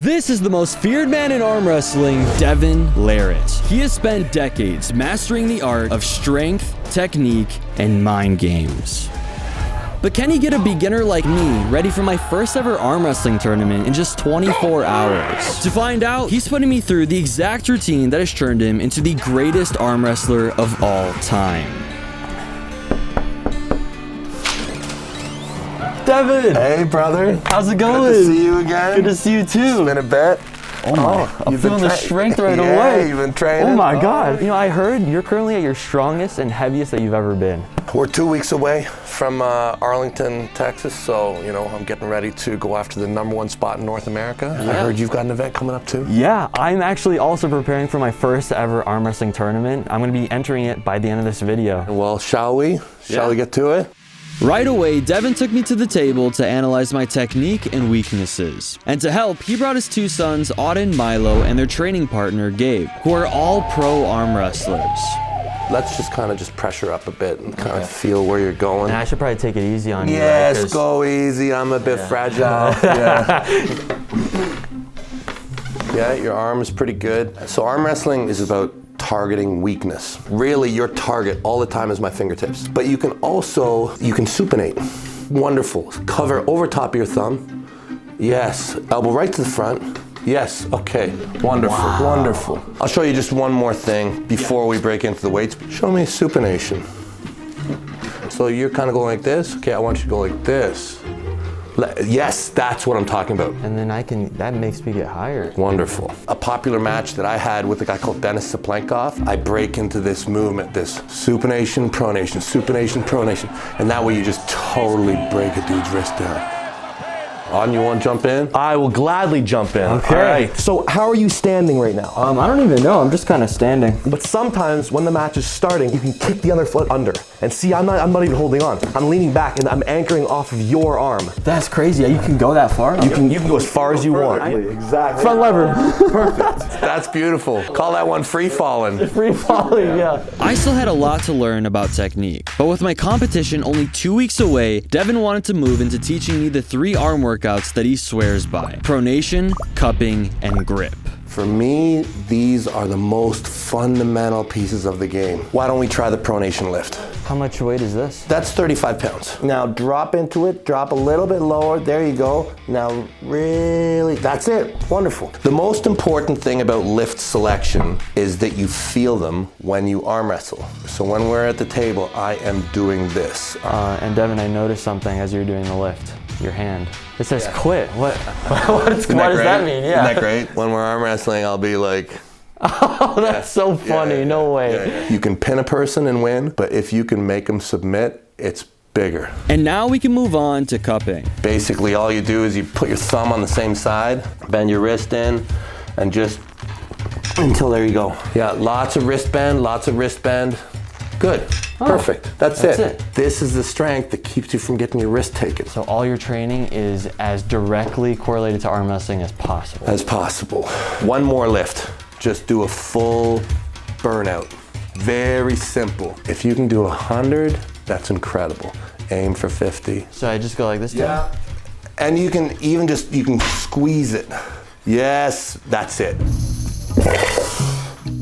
This is the most feared man in arm wrestling, Devin Larratt. He has spent decades mastering the art of strength, technique, and mind games. But can he get a beginner like me ready for my first ever arm wrestling tournament in just 24 hours? To find out, he's putting me through the exact routine that has turned him into the greatest arm wrestler of all time. Devin! Hey, brother. How's it going? Good to see you again. Good to see you too. It's been a bit. Oh my, I'm feeling the strength right away. Yeah, you've been training. Oh my God. You know, I heard you're currently at your strongest and heaviest that you've ever been. We're 2 weeks away from Arlington, Texas, so, you know, I'm getting ready to go after the #1 spot in North America. Yeah. I heard you've got an event coming up too. Yeah, I'm actually also preparing for my first ever arm wrestling tournament. I'm gonna be entering it by the end of this video. Well, shall we? Shall we get to it? Right away, Devin took me to the table to analyze my technique and weaknesses. And to help, he brought his two sons, Auden, Milo, and their training partner, Gabe, who are all pro arm wrestlers. Let's just kind of pressure up a bit and kind of feel where you're going. And I should probably take it easy on you. Yes, right? Go easy. I'm a bit fragile. Yeah, your arm is pretty good. So arm wrestling is about targeting weakness. Really, your target all the time is my fingertips. But you can also, you can supinate. Wonderful. Cover over top of your thumb. Yes. Elbow right to the front. Yes. Okay. Wonderful. Wow. Wonderful. I'll show you just one more thing before we break into the weights. Show me supination. So you're kind of going like this. Okay, I want you to go like this. Yes, that's what I'm talking about. And then that makes me get higher. Wonderful. A popular match that I had with a guy called Denis Saplenkov, I break into this movement, this supination, pronation, supination, pronation. And that way you just totally break a dude's wrist down. On, you want to jump in? I will gladly jump in. Okay. All right. So how are you standing right now? I don't even know. I'm just kind of standing. But sometimes when the match is starting, you can kick the other foot under. And see, I'm not even holding on. I'm leaning back and I'm anchoring off of your arm. That's crazy. You can go that far? You can go as far as you want. Exactly. Front lever. Perfect. That's beautiful. Call that one free falling. Free falling, yeah. I still had a lot to learn about technique. But with my competition only 2 weeks away, Devin wanted to move into teaching me the 3 arm workouts that he swears by: pronation, cupping, and grip. For me, these are the most fundamental pieces of the game. Why don't we try the pronation lift? How much weight is this? That's 35 pounds. Now drop into it, drop a little bit lower, there you go. Now really, that's it, wonderful. The most important thing about lift selection is that you feel them when you arm wrestle. So when we're at the table, I am doing this. And Devin, I noticed something as you're doing the lift. Your hand. It says quit. What does that mean? Yeah. Isn't that great? When we're arm wrestling, I'll be like, oh, that's so funny. No way. You can pin a person and win, but if you can make them submit, it's bigger. And now we can move on to cupping. Basically, all you do is you put your thumb on the same side, bend your wrist in, and just until there you go. Yeah, lots of wrist bend, lots of wrist bend. Good. Perfect. That's it. This is the strength that keeps you from getting your wrist taken. So all your training is as directly correlated to arm wrestling as possible. As possible. One more lift. Just do a full burnout. Very simple. If you can do 100, that's incredible. Aim for 50. So I just go like this? Yeah. And you can even you can squeeze it. Yes, that's it.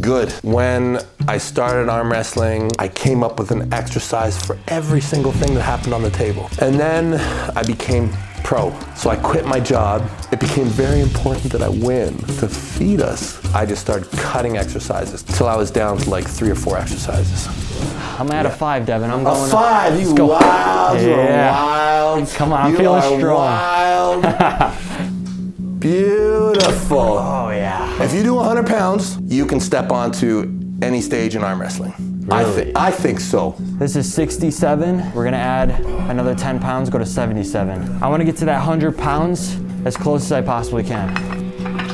Good. When I started arm wrestling, I came up with an exercise for every single thing that happened on the table. And then I became pro. So I quit my job. It became very important that I win. To feed us, I just started cutting exercises till I was down to like 3 or 4 exercises. I'm at a 5, Devin. I'm going a 5. You wild. Yeah. You're wild. Come on, I'm feeling strong. Wild. Beautiful. Oh yeah. If you do 100 pounds, you can step onto any stage in arm wrestling. Really? I think so. This is 67. We're gonna add another 10 pounds, go to 77. I wanna get to that 100 pounds as close as I possibly can.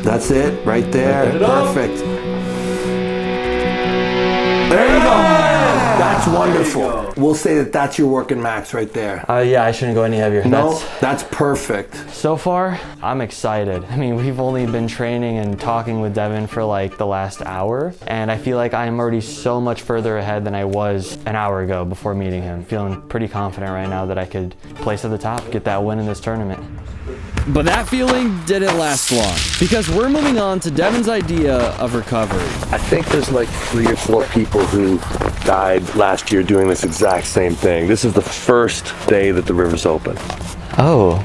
That's it, right there. Perfect. There you go. That's wonderful. We'll say that that's your working max right there. Yeah, I shouldn't go any heavier. No, that's perfect. So far, I'm excited. I mean, we've only been training and talking with Devin for like the last hour, and I feel like I'm already so much further ahead than I was an hour ago before meeting him. Feeling pretty confident right now that I could place at the top, get that win in this tournament. But that feeling didn't last long, because we're moving on to Devon's idea of recovery. I think there's like 3 or 4 people who died last year doing this exact same thing. This is the first day that the river's open. Oh.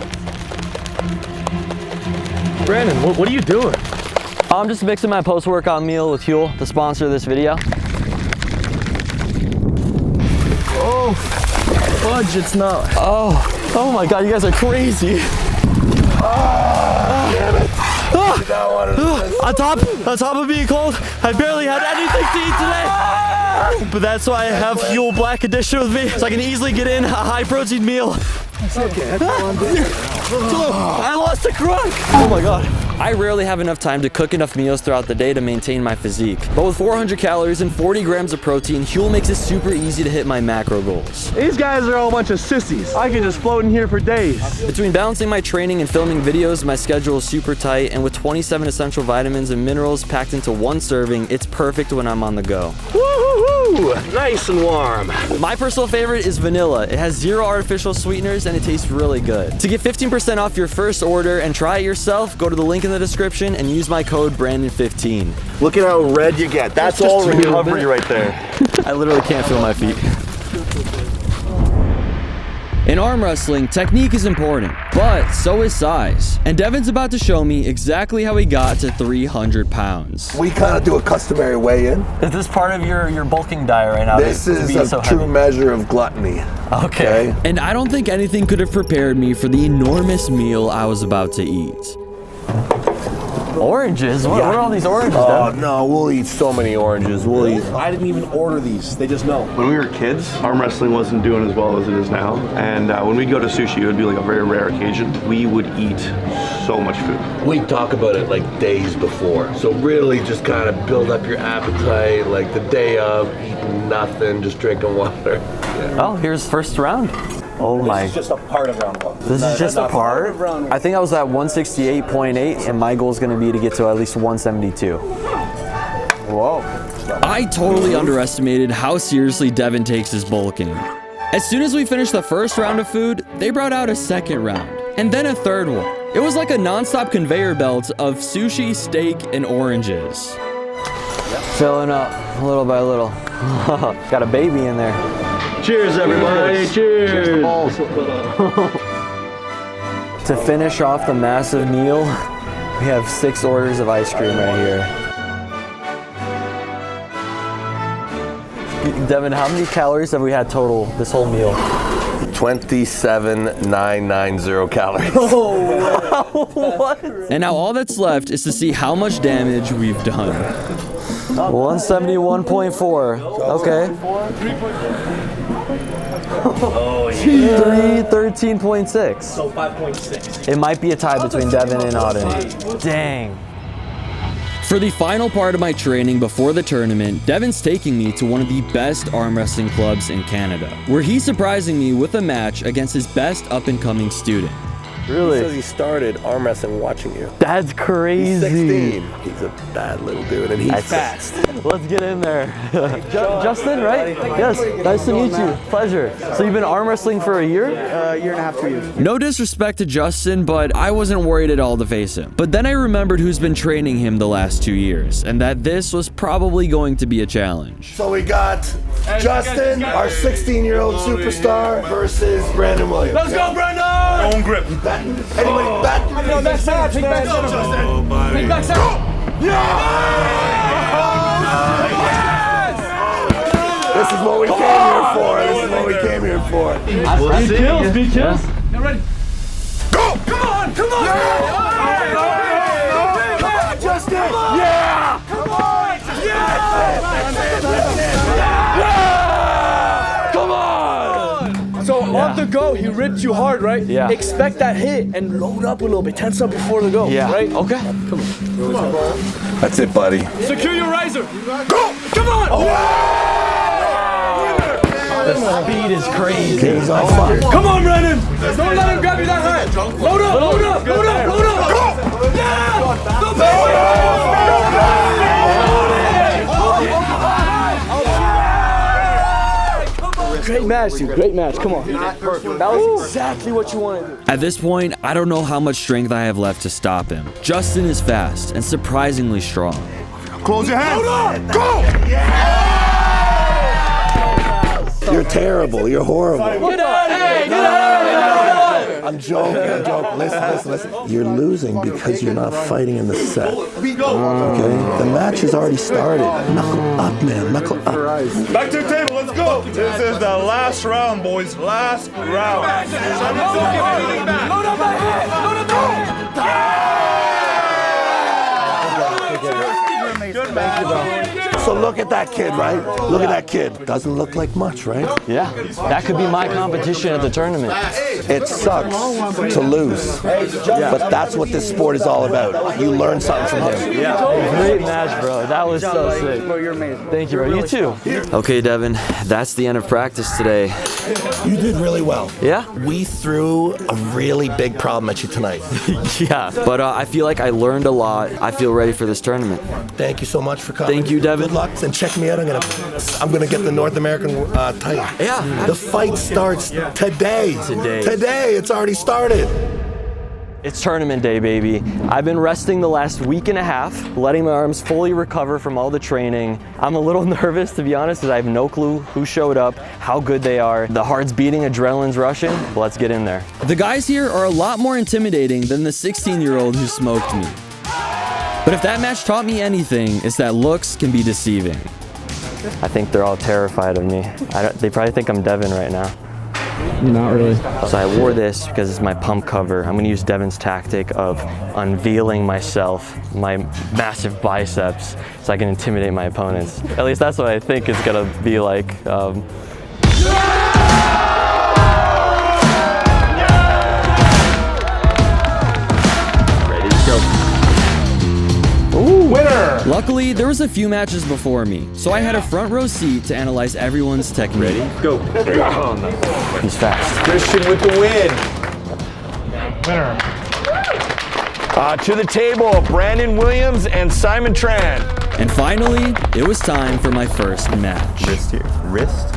Brandon, what are you doing? I'm just mixing my post-workout meal with Huel, the sponsor of this video. Oh, fudge, it's not. Oh my God, you guys are crazy. Damn it. On top of being cold, I barely had anything to eat today. But that's why I have Huel Black Edition with me, so I can easily get in a high-protein meal. Okay, I lost a crunk. Oh my God. I rarely have enough time to cook enough meals throughout the day to maintain my physique. But with 400 calories and 40 grams of protein, Huel makes it super easy to hit my macro goals. These guys are all a bunch of sissies. I can just float in here for days. Between balancing my training and filming videos, my schedule is super tight, and with 27 essential vitamins and minerals packed into one serving, it's perfect when I'm on the go. Woo-hoo-hoo! Nice and warm. My personal favorite is vanilla. It has 0 artificial sweeteners and it tastes really good. To get 15% off your first order and try it yourself, go to the link in the description and use my code Brandon15. Look at how red you get. That's all recovery right there. I literally can't feel my feet. In arm wrestling, technique is important, but so is size. And Devon's about to show me exactly how he got to 300 pounds. We kind of do a customary weigh-in. Is this part of your bulking diet right now? This is a true measure of gluttony. Okay. And I don't think anything could have prepared me for the enormous meal I was about to eat. Oranges? What are all these oranges, Oh, Devon? no, we'll eat so many oranges. We'll eat. I didn't even order these. They just know. When we were kids, arm wrestling wasn't doing as well as it is now. And when we'd go to sushi, it would be like a very rare occasion. We would eat so much food. We talk about it like days before. So really just kind of build up your appetite, like the day of, eating nothing, just drinking water. Yeah. Oh, here's first round. Oh my. This is just a part of round 1. This is just a part? I think I was at 168.8 and my goal is going to be to get to at least 172. Whoa. I totally underestimated how seriously Devon takes his bulking. As soon as we finished the first round of food, they brought out a second round, and then a third one. It was like a non-stop conveyor belt of sushi, steak, and oranges. Filling up little by little. Got a baby in there. Cheers, everybody. Cheers. To finish off the massive meal, we have 6 orders of ice cream right here. Devon, how many calories have we had total this whole meal? 27,990 calories. What? And now all that's left is to see how much damage we've done. 171.4. Okay. Oh, yeah. 313.6. So 5.6. It might be a tie between Devon and Auden. Dang. For the final part of my training before the tournament, Devon's taking me to one of the best arm wrestling clubs in Canada, where he's surprising me with a match against his best up-and-coming student. Really? He says he started arm wrestling watching you. That's crazy. He's 16. He's a bad little dude, and he's fast. Let's get in there. Justin, right? Yes, nice to meet you. Pleasure. So you've been arm wrestling for a year? Year and a half, 2 years. No disrespect to Justin, but I wasn't worried at all to face him. But then I remembered who's been training him the last 2 years, and that this was probably going to be a challenge. So we got Justin, our 16-year-old superstar, versus Brandon Williams. Let's go, Brandon! Own grip. Anybody bet? No, back center. Big back center. Big back center. This is what we came here for. This is what we came here for. Be chills. Get ready. Go! Come on! Come on! Come on, Justin! Yeah! Come on! Come on! So off the go, he ripped you hard, right? Yeah. Expect that hit and load up a little bit. Tense up before the go. Yeah. Right? Okay. Come on. That's it, buddy. Secure your riser. Go! Come on! The speed is crazy. He's on fire. Come on, Brandon! Don't let him grab you that high. Load up! Load up! Load up! Load up! Go! Yeah! Go, baby! Great Great match, dude. Great match. Come on. That was exactly what you wanted to do. At this point, I don't know how much strength I have left to stop him. Justin is fast and surprisingly strong. Close your hands. Go! You're terrible. You're horrible. Get out of here! Get out of here! I'm joking. Listen. You're losing because you're not fighting in the set. Okay? The match has already started. Knuckle up, man. Knuckle up. Back to the table. Let's go. This is the last round, boys. Last round. Load up my head! Load up my head! Good man. So look at that kid, right? Look at that kid. Doesn't look like much, right? Yeah, that could be my competition at the tournament. It sucks to lose, but that's what this sport is all about. You learn something from him. Great match, bro. That was so sick. Bro, you're amazing. Thank you, bro. You too. Okay, Devin, that's the end of practice today. You did really well. Yeah? We threw a really big problem at you tonight. Yeah, but I feel like I learned a lot. I feel ready for this tournament. Thank you so much for coming. Thank you, Devin. Good luck, and check me out. I'm gonna get the North American title. Yeah. The fight starts today. Today, it's already started. It's tournament day, baby. I've been resting the last week and a half, letting my arms fully recover from all the training. I'm a little nervous, to be honest, because I have no clue who showed up, how good they are. The heart's beating, adrenaline's rushing. Let's get in there. The guys here are a lot more intimidating than the 16-year-old who smoked me. But if that match taught me anything, it's that looks can be deceiving. I think they're all terrified of me. They probably think I'm Devin right now. Not really. So I wore this because it's my pump cover. I'm gonna use Devin's tactic of unveiling myself, my massive biceps, so I can intimidate my opponents. At least that's what I think it's gonna be like. Ready, go. Ooh, winner! Luckily, there was a few matches before me, so I had a front row seat to analyze everyone's technique. Ready, go. He's fast. Christian with the win. Winner. To the table, Brandon Williams and Simon Tran. And finally, it was time for my first match. Wrist here. Wrist.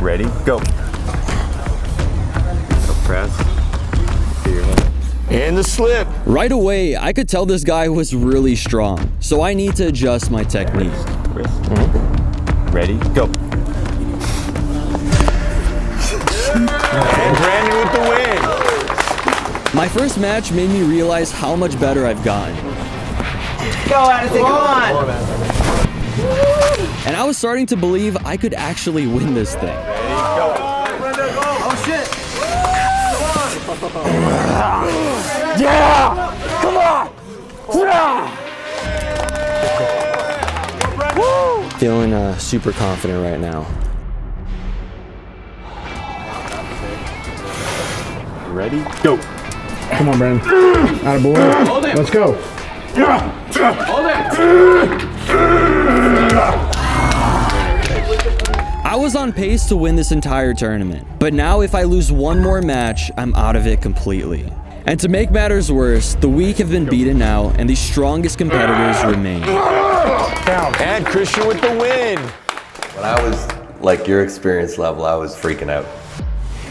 Ready, go. So press. To your head. And the slip. Right away, I could tell this guy was really strong, so I need to adjust my technique. Wrist. Ready, go. And Brandon with the win. My first match made me realize how much better I've gotten. Go, Anatoly, come on! And I was starting to believe I could actually win this thing. Ready, go. Oh shit! Yeah! Come on! Yeah! Feeling super confident right now. Ready, go. Come on, Brandon. Attaboy. Let's go. I was on pace to win this entire tournament, but now if I lose one more match, I'm out of it completely. And to make matters worse, the weak have been beaten out and the strongest competitors remain. And Christian with the win. When I was like your experience level, I was freaking out.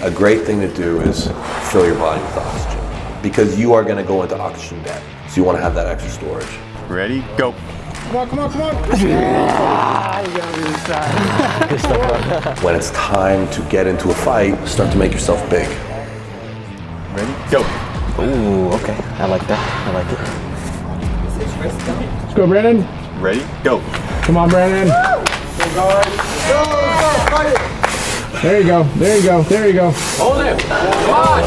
A great thing to do is fill your body with oxygen, because you are going to go into oxygen debt. So you want to have that extra storage. Ready, go. Come on. When it's time to get into a fight, start to make yourself big. Ready, go. Ooh, okay. I like that. I like it. Let's go, Brandon. Ready, go. Come on, Brandon. There you go. Hold it! Come on!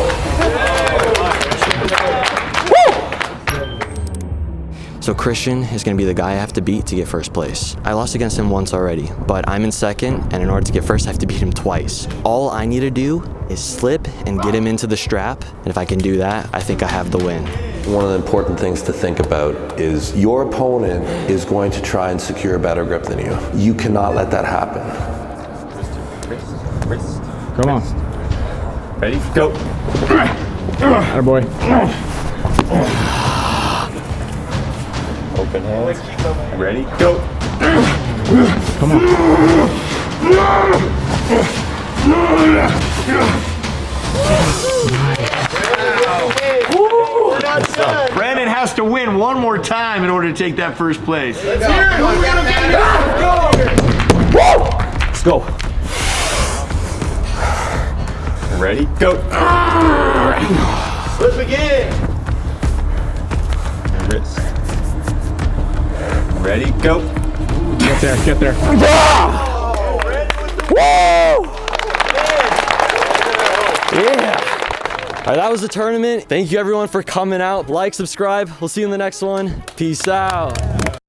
So Christian is going to be the guy I have to beat to get first place. I lost against him once already, but I'm in second, and in order to get first, I have to beat him twice. All I need to do is slip and get him into the strap, and if I can do that, I think I have the win. One of the important things to think about is your opponent is going to try and secure a better grip than you. You cannot let that happen. Wrist. Come on. Ready, go. Attaboy. Open hands. Ready, go. Come on. Brandon has to win one more time in order to take that first place. Let's go. Ready? Go. Let's begin. Wrist. Ready? Go. Get there, get there. Yeah. All right, that was the tournament. Thank you everyone for coming out. Like, subscribe. We'll see you in the next one. Peace out.